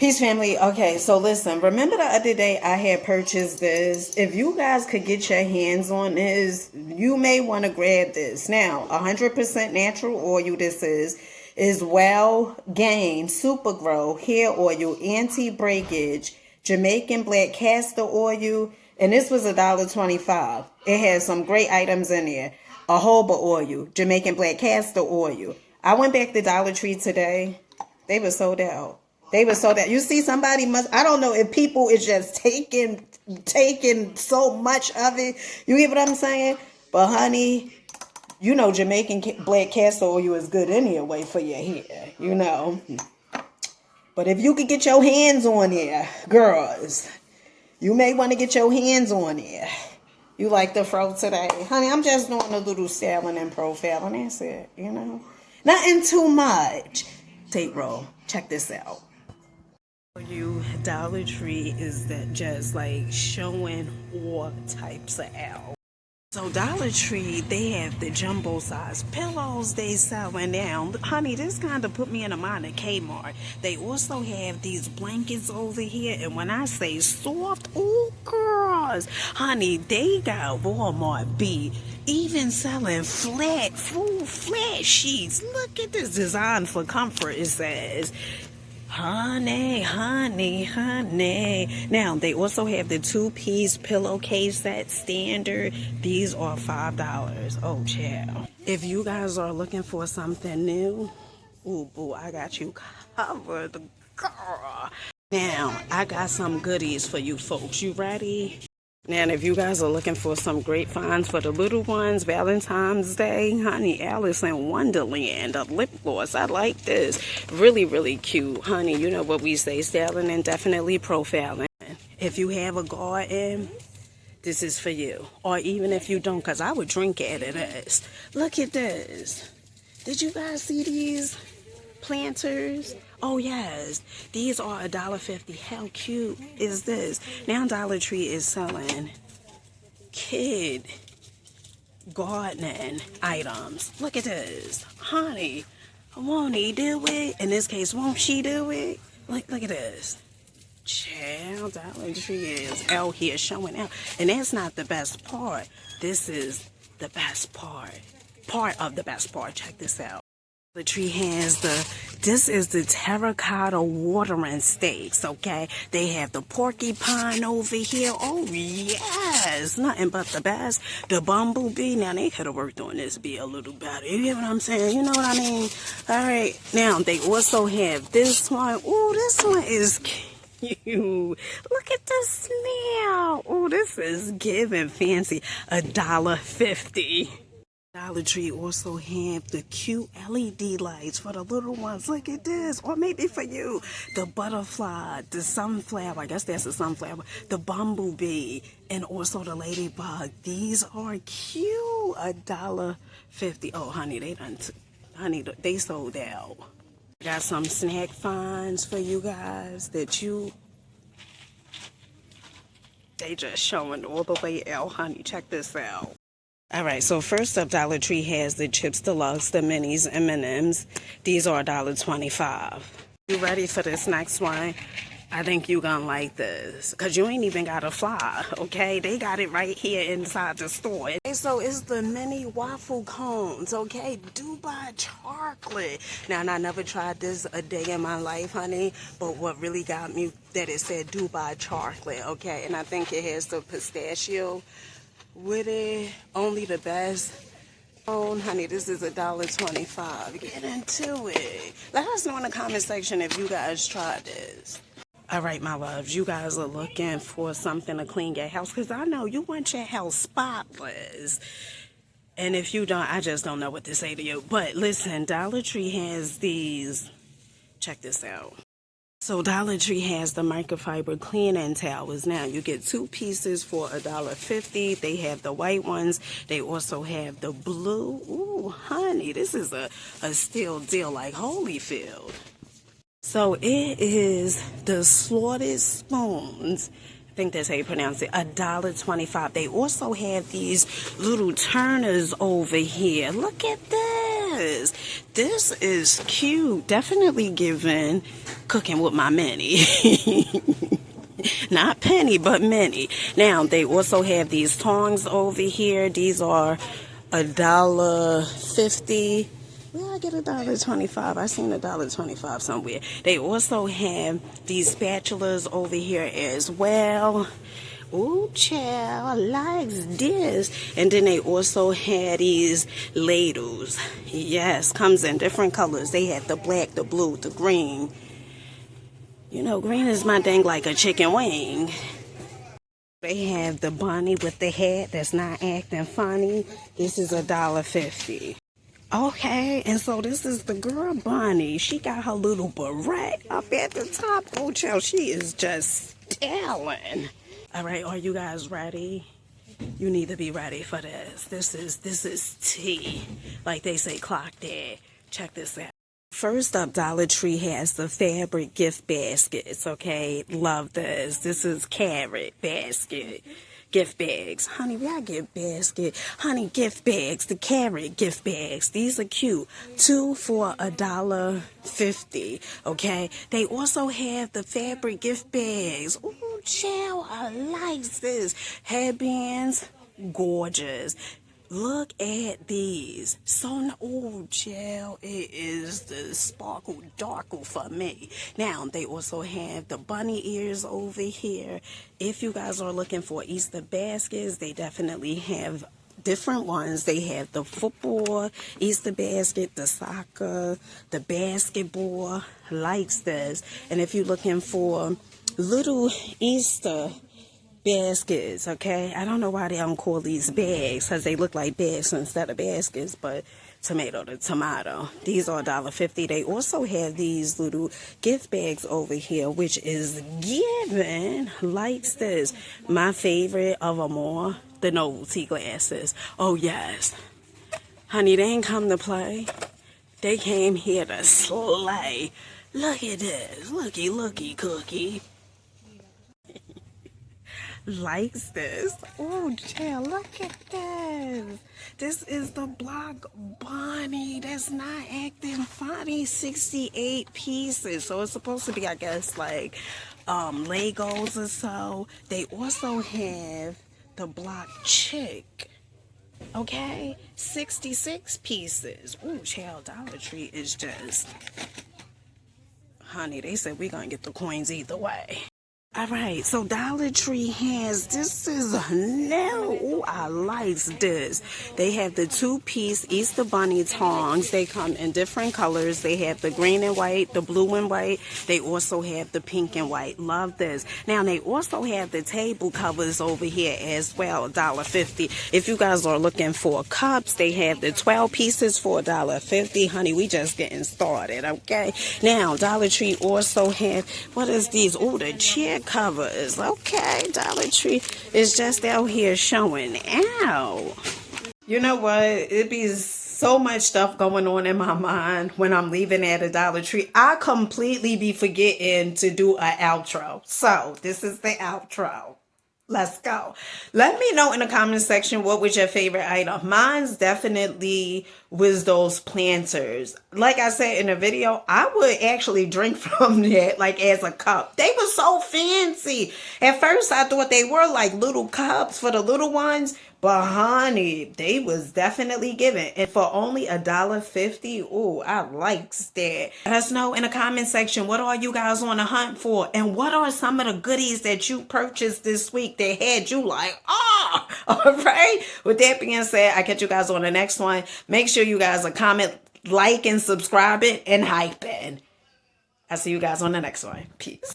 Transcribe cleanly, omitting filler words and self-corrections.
Peace family. Okay, so listen, remember the other day I had purchased this. If you guys could get your hands on this, you may want to grab this. Now, 100% natural oil this is well gained, super grow, hair oil, anti-breakage, Jamaican black castor oil, and this was $1.25. It has some great items in there. A jojoba oil, Jamaican black castor oil. I went back to Dollar Tree today. They were sold out. They were sold out. You see, somebody must, I don't know if people is just taking so much of it. You get what I'm saying? But honey, you know Jamaican black castor oil is good anyway for your hair, you know. But if you could get your hands on it, girls, you may want to get your hands on it. You like the fro today? Honey, I'm just doing a little styling and profiling. That's it, you know. Nothing too much. Tape roll. Check this out. You, Dollar Tree is that just like showing all types of out. So Dollar Tree, they have the jumbo size pillows they selling now. Honey, this kind of put me in the mind of Kmart. They also have these blankets over here. And when I say soft, oh girls, honey, they got Walmart beat. Even selling full flat sheets. Look at this, design for comfort, it says. Honey. Now, they also have the 2-piece pillowcase set standard. These are $5. Oh, child. If you guys are looking for something new, ooh, boo, I got you covered, girl. Now, I got some goodies for you folks. You ready? Now, if you guys are looking for some great finds for the little ones, Valentine's Day, honey, Alice in Wonderland, a lip gloss. I like this. Really, really cute. Honey, you know what we say, styling and definitely profiling. If you have a garden, this is for you. Or even if you don't, because I would drink out of this. Look at this. Did you guys see these planters? Oh yes, these are $1.50. How cute is this? Now Dollar Tree is selling kid gardening items. Look at this. Honey, won't he do it? In this case, won't she do it? Look at this. Child, Dollar Tree is out here showing out. And that's not the best part. This is the best part. Part of the best part. Check this out. The tree has this is the terracotta watering stakes, okay? They have the porcupine over here. Oh, yes. Nothing but the best. The bumblebee. Now, they could have worked on this bee a little better. You get what I'm saying? You know what I mean? All right. Now, they also have this one. Oh, this one is cute. Look at the snail. Oh, this is giving fancy. $1.50. Dollar Tree also have the cute LED lights for the little ones. Look at this. Or maybe for you. The butterfly, the sunflower. I guess that's the sunflower. The bumblebee. And also the ladybug. These are cute. $1.50. Oh, honey, they sold out. Got some snack finds for you guys that they just showing all the way out. Honey, check this out. All right, so first up, Dollar Tree has the Chips Deluxe, the Minis, M&Ms. These are $1.25. You ready for this next one? I think you're going to like this because you ain't even got to fly, okay? They got it right here inside the store. Okay, so it's the mini waffle cones, okay? Dubai chocolate. Now, I never tried this a day in my life, honey, but what really got me that it said Dubai chocolate, okay? And I think it has the pistachio with it. Only the best. Oh, honey, this is $1.25. Get into it. Let us know in the comment section if you guys tried this. All right, my loves, you guys are looking for something to clean your house because I know you want your house spotless. And if you don't, I just don't know what to say to you. But listen, Dollar Tree has these. Check this out. So Dollar Tree has the microfiber cleaning towels. Now you get 2 pieces for $1.50. They have the white ones. They also have the blue. Ooh, honey, this is a steal deal like Holyfield. So it is the slaughtered spoons. I think that's how you pronounce it. $1.25. They also have these little turners over here. Look at this. yes, this is cute. Definitely giving cooking with my mini. Not penny, but mini. Now, they also have these tongs over here. These are $1.50. Where I get $1.25? I seen $1.25 somewhere. They also have these spatulas over here as well. Ooh, child, I like this. And then they also had these ladles. Yes, comes in different colors. They have the black, the blue, the green. You know, green is my thing, like a chicken wing. They have the bunny with the hat that's not acting funny. This is $1.50. Okay, and so this is the girl bunny. She got her little beret up at the top. Oh, child, she is just stelling. All right, are you guys ready? You need to be ready for this. This is tea. Like they say, clock that. Check this out. First up, Dollar Tree has the fabric gift baskets, okay? Love this. This is carrot basket. Gift bags. Honey, we gotta get basket. Honey, gift bags. The carrot gift bags. These are cute. 2 for $1.50. Okay. They also have the fabric gift bags. Ooh, child, I like this. Headbands. Gorgeous. Look at these. So, oh, child, it is the sparkle darkle for me. Now, they also have the bunny ears over here. If you guys are looking for Easter baskets, they definitely have different ones. They have the football Easter basket, the soccer, the basketball, likes this. And if you're looking for little Easter baskets, okay? I don't know why they don't call these bags, because they look like bags instead of baskets, but tomato to tomato. These are $1.50. They also have these little gift bags over here, which is given, likes this. My favorite of them all, the novelty glasses. Oh, yes. Honey, they ain't come to play. They came here to slay. Look at this. Looky, looky, cookie. Likes this. Oh, child, look at this. This is the block bunny that's not acting funny. 68 pieces. So it's supposed to be, I guess, like Legos or so. They also have the block chick. Okay, 66 pieces. Oh, child, Dollar Tree is just, honey, they said we're gonna get the coins either way. All right, so Dollar Tree has, this is new. Ooh, I like this. They have the 2-piece Easter Bunny tongs. They come in different colors. They have the green and white, the blue and white. They also have the pink and white. Love this. Now, they also have the table covers over here as well, $1.50. If you guys are looking for cups, they have the 12 pieces for $1.50. Honey, we just getting started, okay? Now, Dollar Tree also have, what is these? Oh, the chair covers. Okay, Dollar Tree is just out here showing out. You know what? It be so much stuff going on in my mind when I'm leaving at a Dollar Tree. I completely be forgetting to do an outro. So this is the outro. Let's go. Let me know in the comment section what was your favorite item. Mine's definitely was those planters. Like I said in the video, I would actually drink from that like as a cup. They were so fancy. At first I thought they were like little cups for the little ones. But honey, they was definitely given. And for only $1.50, ooh, I likes that. Let us know in the comment section, what are you guys on the hunt for? And what are some of the goodies that you purchased this week that had you like, ah, all right? With that being said, I catch you guys on the next one. Make sure you guys are comment, like, and subscribing, and hyping. I'll see you guys on the next one. Peace.